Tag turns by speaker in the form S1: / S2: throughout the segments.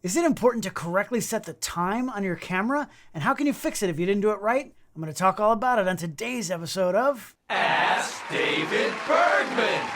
S1: Is it important to correctly set the time on your camera? And how can you fix it if you didn't do it right? I'm going to talk all about it on today's episode of
S2: Ask David Bergman.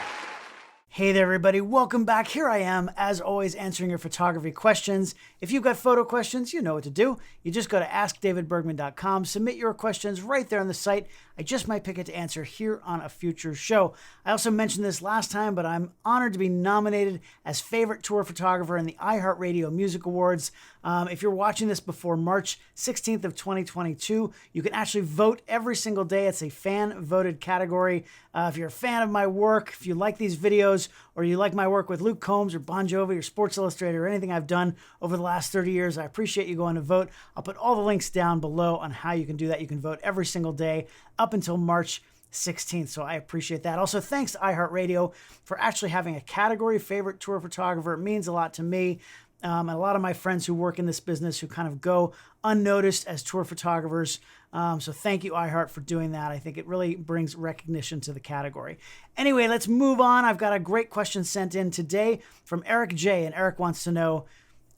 S1: Hey there, everybody. Welcome back. Here I am, as always, answering your photography questions. If you've got photo questions, you know what to do. You just go to askdavidbergman.com, submit your questions right there on the site. I just might pick it to answer here on a future show. I also mentioned this last time, but I'm honored to be nominated as favorite tour photographer in the iHeartRadio Music Awards. If you're watching this before March 16th of 2022, you can actually vote every single day. It's a fan-voted category. If you're a fan of my work, if you like these videos, or you like my work with Luke Combs or Bon Jovi or Sports Illustrated or anything I've done over the last 30 years, I appreciate you going to vote. I'll put all the links down below on how you can do that. You can vote every single day up until March 16th, so I appreciate that. Also, thanks to iHeartRadio for actually having a category favorite tour photographer. It means a lot to me. And a lot of my friends who work in this business who kind of go unnoticed as tour photographers. So thank you, iHeart, for doing that. I think it really brings recognition to the category. Anyway, let's move on. I've got a great question sent in today from Eric J. And Eric wants to know,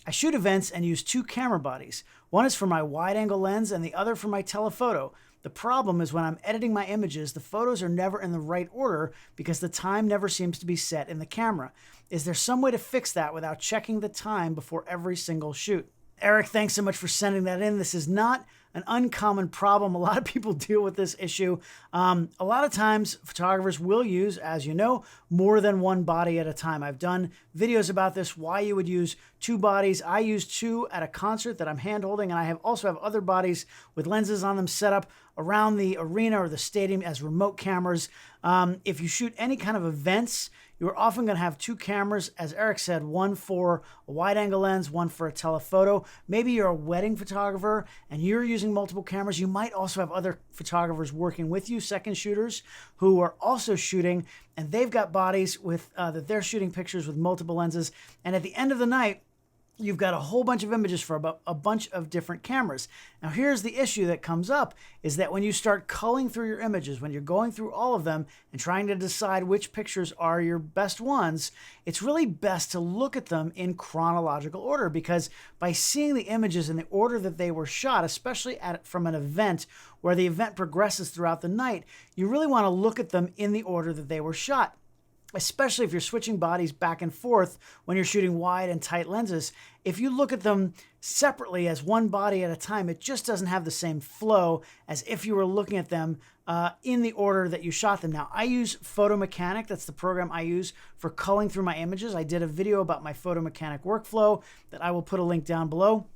S1: I shoot events and use two camera bodies. One is for my wide-angle lens and the other for my telephoto. The problem is when I'm editing my images, the photos are never in the right order because the time never seems to be set in the camera. Is there some way to fix that without checking the time before every single shoot? Eric, thanks so much for sending that in. This is not an uncommon problem. A lot of people deal with this issue. A lot of times photographers will use, as you know, more than one body at a time. I've done videos about this, why you would use two bodies. I use two at a concert that I'm hand holding, and I also have other bodies with lenses on them set up around the arena or the stadium as remote cameras. If you shoot any kind of events, you're often going to have two cameras, as Eric said, one for a wide-angle lens, one for a telephoto. Maybe you're a wedding photographer and you're using multiple cameras. You might also have other photographers working with you, second shooters, who are also shooting, and they've got bodies with that they're shooting pictures with multiple lenses. And at the end of the night, you've got a whole bunch of images for about a bunch of different cameras. Now, here's the issue that comes up is that when you start culling through your images, when you're going through all of them and trying to decide which pictures are your best ones, it's really best to look at them in chronological order, because by seeing the images in the order that they were shot, especially from an event where the event progresses throughout the night, you really want to look at them in the order that they were shot. Especially if you're switching bodies back and forth when you're shooting wide and tight lenses. If you look at them separately as one body at a time, it just doesn't have the same flow as if you were looking at them in the order that you shot them. Now, I use Photo Mechanic. That's the program I use for culling through my images. I did a video about my Photo Mechanic workflow that I will put a link down below.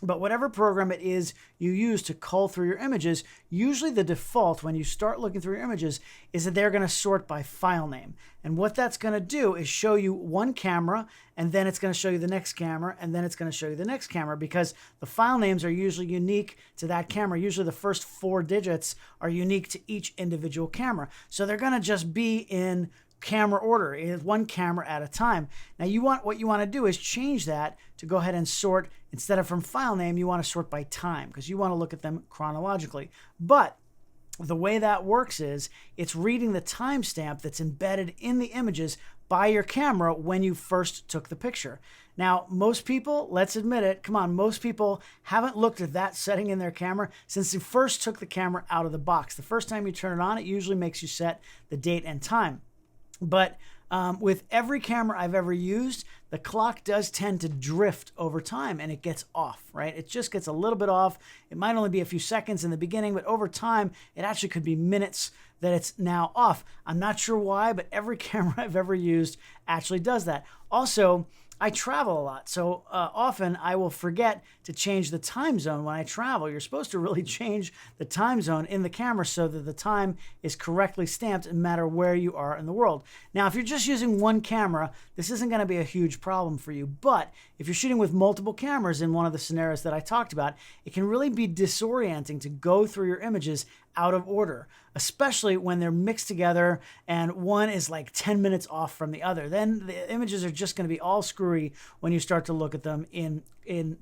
S1: But whatever program it is you use to cull through your images, usually the default when you start looking through your images is that they're going to sort by file name. And what that's going to do is show you one camera, and then it's going to show you the next camera, and then it's going to show you the next camera, because the file names are usually unique to that camera. Usually the first 4 digits are unique to each individual camera. So they're going to just be in camera order, is one camera at a time. Now what you want to do is change that to go ahead and sort, instead of from file name, you want to sort by time, because you want to look at them chronologically. But the way that works is it's reading the timestamp that's embedded in the images by your camera when you first took the picture. Now, most people, let's admit it, come on, most people haven't looked at that setting in their camera since you first took the camera out of the box. The first time you turn it on, it usually makes you set the date and time. But with every camera I've ever used, the clock does tend to drift over time and it gets off, right? It just gets a little bit off. It might only be a few seconds in the beginning, but over time, it actually could be minutes that it's now off. I'm not sure why, but every camera I've ever used actually does that. Also, I travel a lot, so often I will forget to change the time zone when I travel. You're supposed to really change the time zone in the camera so that the time is correctly stamped no matter where you are in the world. Now, if you're just using one camera, this isn't going to be a huge problem for you, but if you're shooting with multiple cameras in one of the scenarios that I talked about, it can really be disorienting to go through your images out of order, especially when they're mixed together and one is like 10 minutes off from the other. Then the images are just going to be all screwy when you start to look at them in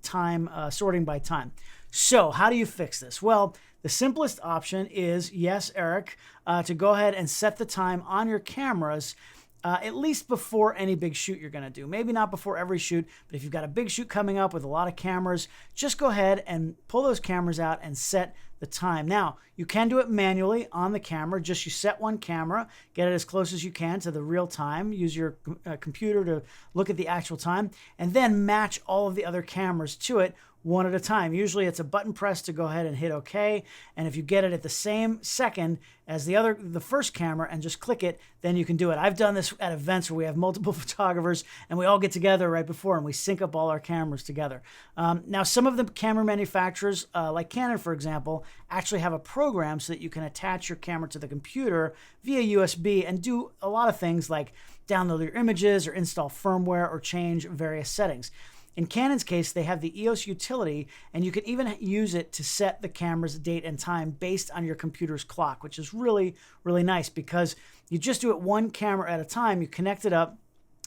S1: time, sorting by time. So how do you fix this? Well, the simplest option is, yes, Eric, to go ahead and set the time on your cameras at least before any big shoot you're going to do. Maybe not before every shoot, but if you've got a big shoot coming up with a lot of cameras, just go ahead and pull those cameras out and set the time. Now, you can do it manually on the camera. Just you set one camera, get it as close as you can to the real time, use your computer to look at the actual time, and then match all of the other cameras to it one at a time. Usually it's a button press to go ahead and hit OK. And if you get it at the same second as the first camera and just click it, then you can do it. I've done this at events where we have multiple photographers and we all get together right before and we sync up all our cameras together. Now, some of the camera manufacturers, like Canon, for example, actually have a program so that you can attach your camera to the computer via USB and do a lot of things like download your images or install firmware or change various settings. In Canon's case, they have the EOS utility, and you can even use it to set the camera's date and time based on your computer's clock, which is really, really nice because you just do it one camera at a time, you connect it up,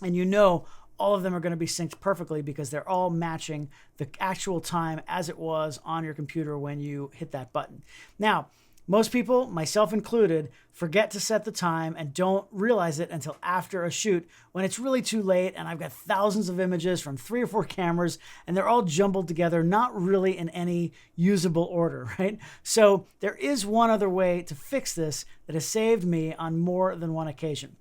S1: and you know all of them are going to be synced perfectly because they're all matching the actual time as it was on your computer when you hit that button. Now, most people, myself included, forget to set the time and don't realize it until after a shoot when it's really too late and I've got thousands of images from 3 or 4 cameras and they're all jumbled together, not really in any usable order, right? So there is one other way to fix this that has saved me on more than one occasion.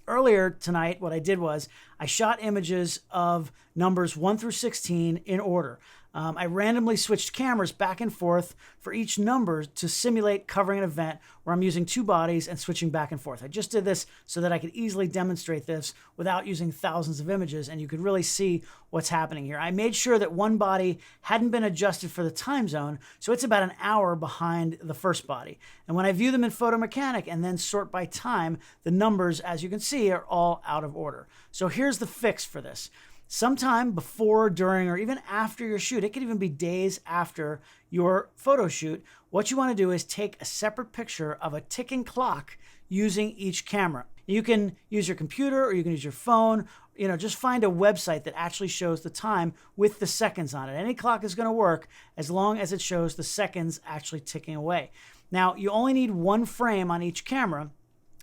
S1: Earlier tonight, what I did was I shot images of numbers 1 through 16 in order. I randomly switched cameras back and forth for each number to simulate covering an event where I'm using 2 bodies and switching back and forth. I just did this so that I could easily demonstrate this without using thousands of images, and you could really see what's happening here. I made sure that one body hadn't been adjusted for the time zone, so it's about an hour behind the first body. And when I view them in Photo Mechanic and then sort by time, the numbers, as you can see, are all out of order. So here's the fix for this. Sometime before, during, or even after your shoot, it could even be days after your photo shoot, what you want to do is take a separate picture of a ticking clock using each camera. You can use your computer or you can use your phone, just find a website that actually shows the time with the seconds on it. Any clock is going to work as long as it shows the seconds actually ticking away. Now, you only need one frame on each camera,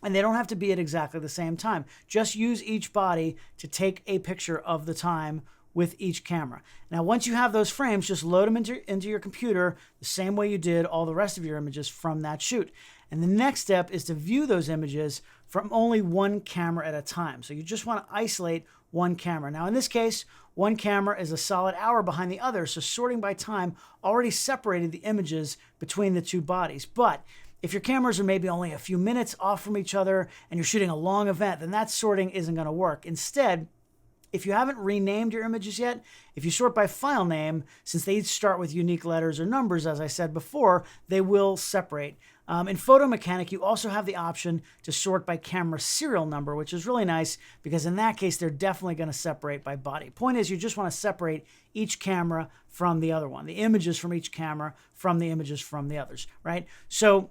S1: and they don't have to be at exactly the same time. Just use each body to take a picture of the time with each camera. Now, once you have those frames, just load them into your computer the same way you did all the rest of your images from that shoot. And the next step is to view those images from only one camera at a time. So you just want to isolate one camera. Now, in this case, one camera is a solid hour behind the other, so sorting by time already separated the images between the 2 bodies. But if your cameras are maybe only a few minutes off from each other and you're shooting a long event, then that sorting isn't going to work. Instead, if you haven't renamed your images yet, if you sort by file name, since they each start with unique letters or numbers, as I said before, they will separate. In Photo Mechanic, you also have the option to sort by camera serial number, which is really nice because in that case, they're definitely going to separate by body. Point is, you just want to separate each camera from the other one, the images from each camera from the images from the others, right? So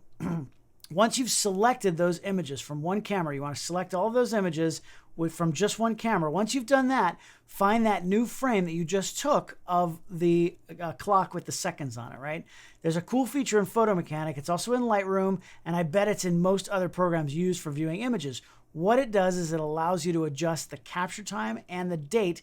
S1: once you've selected those images from one camera, you want to select all of those images from just one camera. Once you've done that, find that new frame that you just took of the clock with the seconds on it, right? There's a cool feature in Photo Mechanic. It's also in Lightroom, and I bet it's in most other programs used for viewing images. What it does is it allows you to adjust the capture time and the date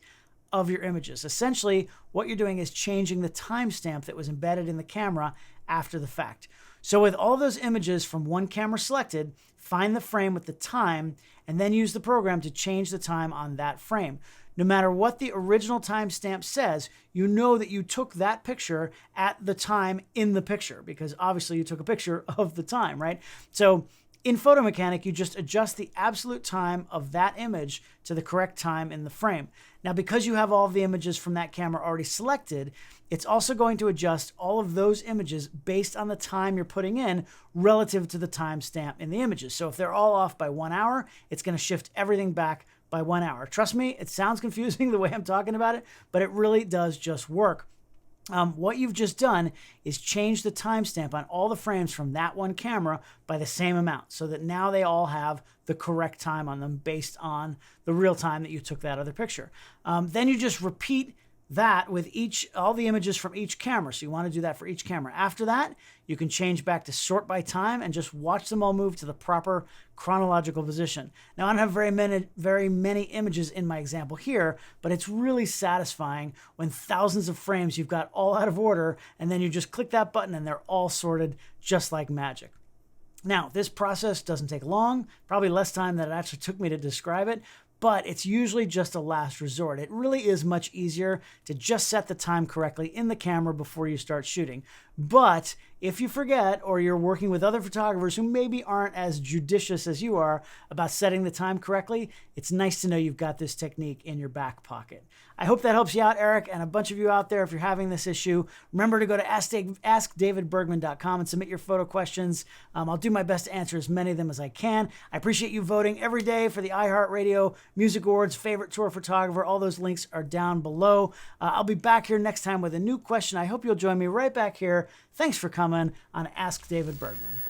S1: of your images. Essentially, what you're doing is changing the timestamp that was embedded in the camera after the fact. So with all those images from one camera selected, find the frame with the time and then use the program to change the time on that frame. No matter what the original timestamp says, you know that you took that picture at the time in the picture because obviously you took a picture of the time, right? So in Photo Mechanic, you just adjust the absolute time of that image to the correct time in the frame. Now, because you have all of the images from that camera already selected, it's also going to adjust all of those images based on the time you're putting in relative to the timestamp in the images. So if they're all off by 1 hour, it's going to shift everything back by 1 hour. Trust me, it sounds confusing the way I'm talking about it, but it really does just work. What you've just done is change the timestamp on all the frames from that one camera by the same amount so that now they all have the correct time on them based on the real time that you took that other picture. Then you just repeat that with all the images from each camera. So you want to do that for each camera. After that, you can change back to sort by time and just watch them all move to the proper chronological position. Now, I don't have very many images in my example here, but it's really satisfying when thousands of frames you've got all out of order, and then you just click that button and they're all sorted just like magic. Now, this process doesn't take long, probably less time than it actually took me to describe it, but it's usually just a last resort. It really is much easier to just set the time correctly in the camera before you start shooting. But if you forget, or you're working with other photographers who maybe aren't as judicious as you are about setting the time correctly, it's nice to know you've got this technique in your back pocket. I hope that helps you out, Eric, and a bunch of you out there. If you're having this issue, remember to go to askdavidbergman.com and submit your photo questions. I'll do my best to answer as many of them as I can. I appreciate you voting every day for the iHeartRadio Music Awards Favorite Tour Photographer. All those links are down below. I'll be back here next time with a new question. I hope you'll join me right back here. Thanks for coming on Ask David Bergman.